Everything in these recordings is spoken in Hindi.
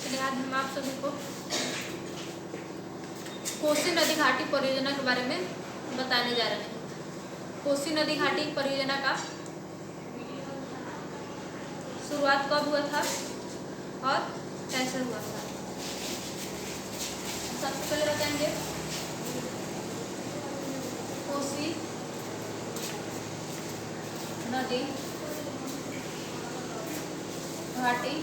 चलिए आज हम आप सभी को कोसी नदी घाटी परियोजना के बारे में बताने जा रहे हैं। कोसी नदी घाटी परियोजना का शुरुआत कब हुआ था और कैसे हुआ था। सबसे पहले बताएंगे कोसी नदी घाटी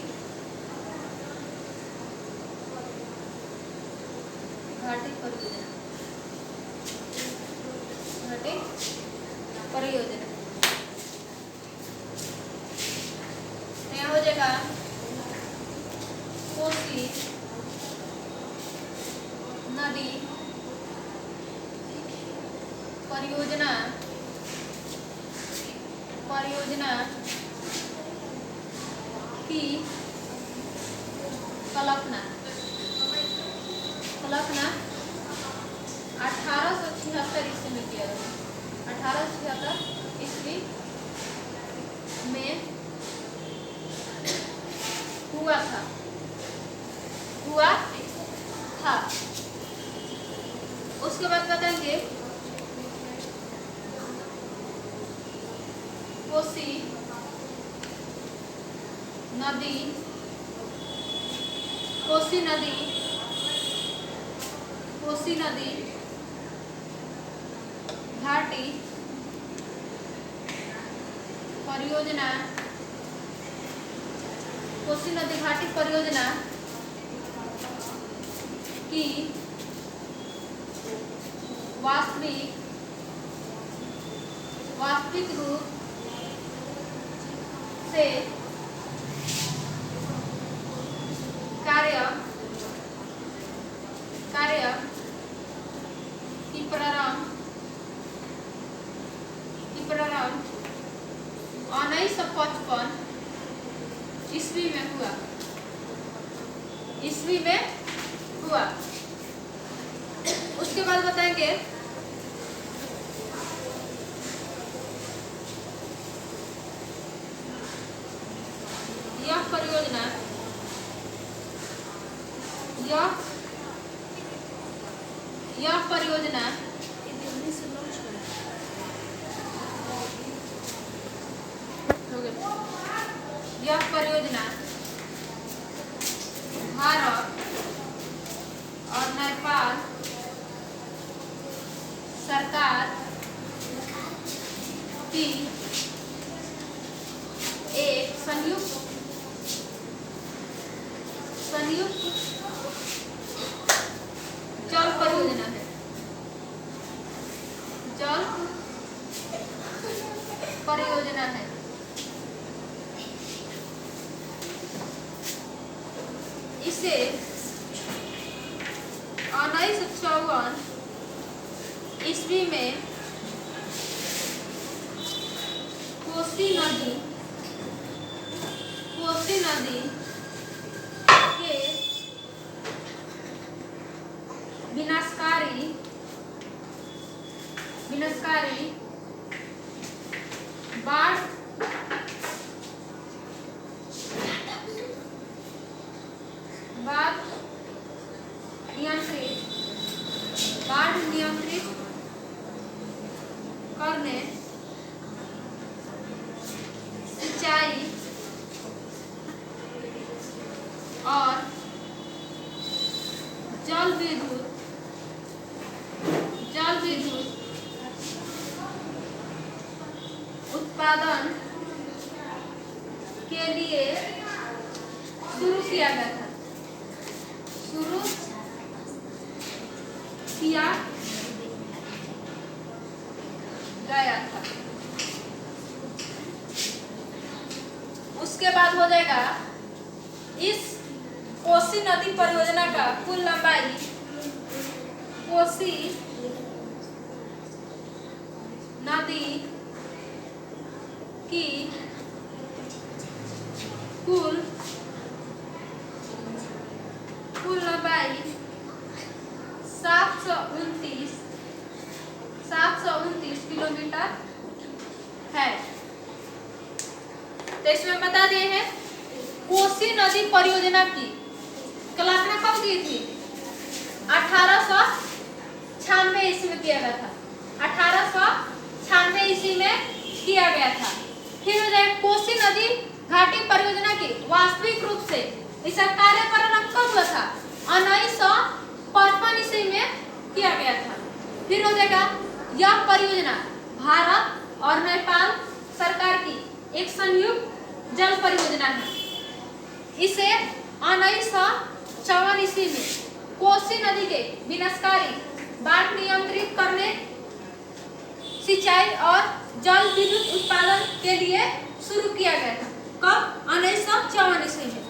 परियोजना यहाँ हो जाएगा कोसी नदी परियोजना की कल्पना 1876 ईस्वी में किया गया। 1876 ईस्वी में हुआ था। उसके बाद बताएंगे कोसी नदी घाटी परियोजना की वास्तविक रूप से कार्य की प्रारंभ 1955 ईस्वी में हुआ। उसके बाद बताएंगे यह परियोजना भारत और नेपाल सरकार की एक संयुक्त जल परियोजना है। इसे 1954 ईस्वी में कोसी नदी के विनाशकारी बाढ़ नियंत्रित करने, सिंचाई और जल विद्युत उत्पादन के लिए शुरू किया गया था। उसके बाद हो जाएगा इस कोसी नदी परियोजना का कुल लंबाई कोसी नदी की कुल लंबाई 729 किलोमीटर है। तो इसमें बता दिए हैं कोसी नदी परियोजना की कब दी थी? 1896 ईस्वी में किया गया था। 1896 ईस्वी में किया गया था। फिर हो जाए कोसी नदी घाटी परियोजना की वास्तविक रूप से इसका कार्य प्रारंभ कब हुआ था? 1955 ईस्वी में किया गया था। फिर हो जाएगा यह परियोजना भारत और नेपाल सरकार की एक संयुक्त जल परियोजना है। इसे 1954 ईस्वी में कोसी नदी के विनाशकारी बाढ़ नियंत्रित करने, सिंचाई और जल विद्युत उत्पादन के लिए शुरू किया गया था। कब? 1954 ईस्वी में।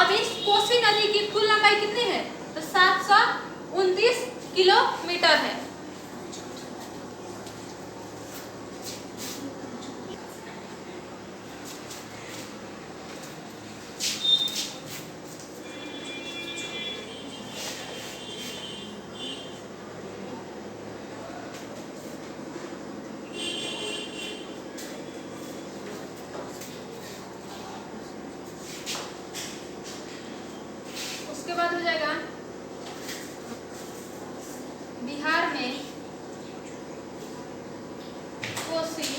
अब इस कोसी नदी की कुल लंबाई कितनी है? तो 729 किलोमीटर है। उसके बाद हो जाएगा बिहार में कोसी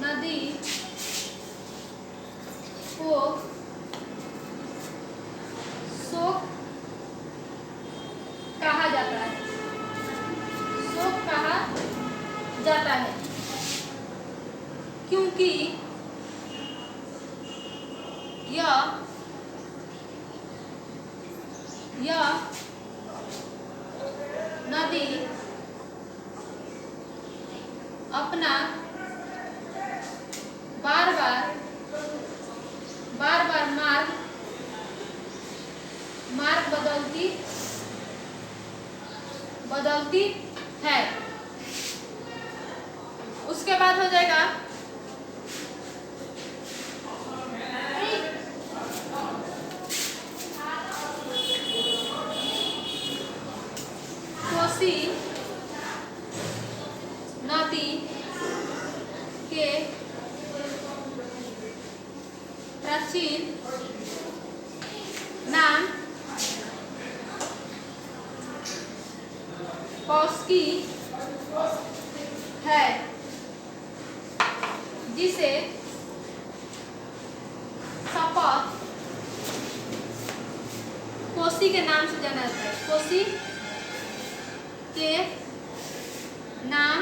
नदी को शोक कहा जाता है। शोक कहा जाता है क्योंकि यह नदी अपना बार बार मार्ग बदलती है। उसके बाद हो जाएगा कोसी नदी के प्राचीन नाम कौस्की है, जिसे शपथ कोसी के नाम से जाना जाता है। कोसी के नाम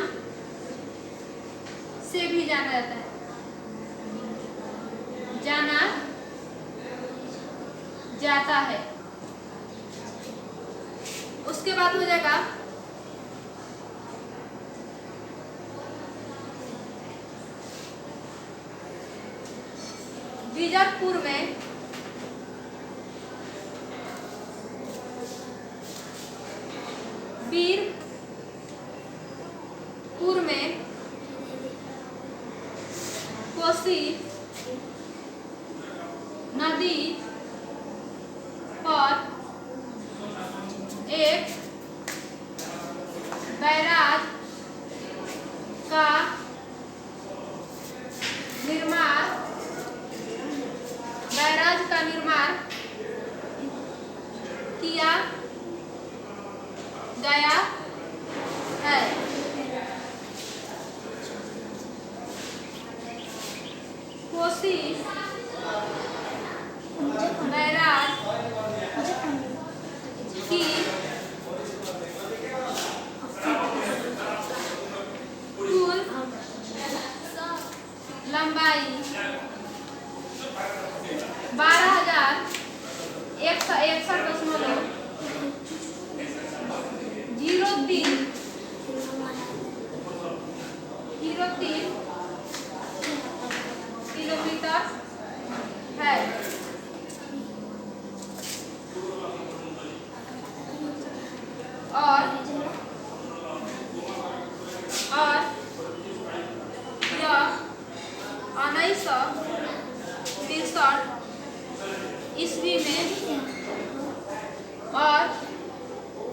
से भी जाना जाता है। उसके बाद हो जाएगा बीजापुर में कोसी नदी पर एक बैराज का निर्माण किया गया है। कोसी बैराज की कुल लंबाई 12,161.03 किलोमीटर है। और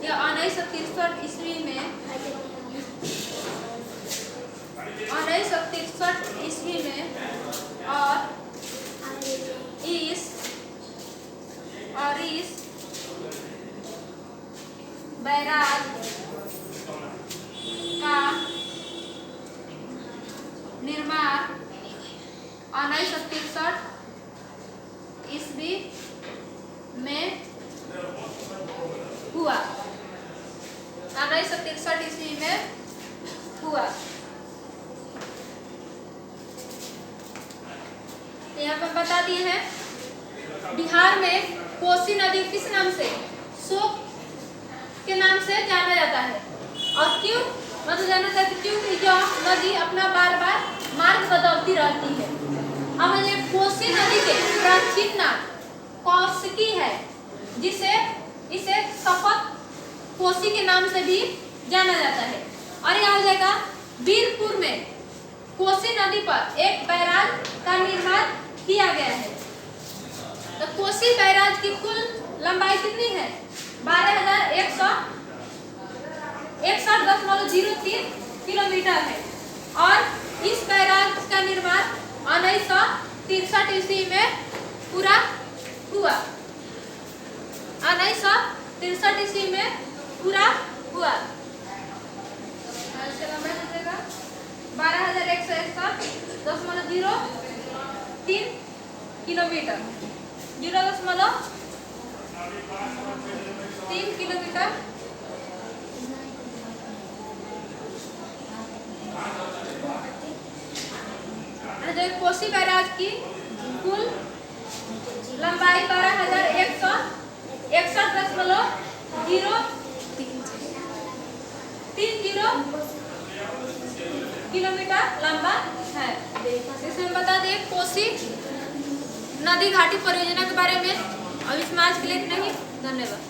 यह 1963 ईस्वी में 1963 ईस्वी में और इस बैराज का निर्माण 1963 ईस्वी में हुआ। 1963 ईस्वी में हुआ। यहाँ पर बता दिए हैं बिहार में कोसी नदी किस नाम से, शोक के नाम से जाना जाता है। और क्यों मतलब जाना जाता है, क्योंकि यह नदी अपना बार बार मार्ग बदलती रहती है। अब ये कोसी नदी के प्राचीन नाम कौशिकी है, जिसे इसे सपत कोसी के नाम से भी जाना जाता है। और यह हो जाएगा वीरपुर में कोसी नदी पर एक बैराज का निर्माण किया गया है। तो कोसी बैराज की कुल लंबाई कितनी है, 12,161.03 किलोमीटर है। और इस बैराज का निर्माण 1963 ईस्वी में पूरा हुआ। 1963 ईस्वी में पूरा हुआ। इसका लंबाई कितना 12,161.03 किलोमीटर, 0.3 किलोमीटर। जो कोसी बैराज की कुल लंबाई 12,161.030 किलोमीटर लंबा है। इसमें बता दें कोसी नदी घाटी परियोजना के बारे में। अब इसमें आज के लिए इतना ही। धन्यवाद।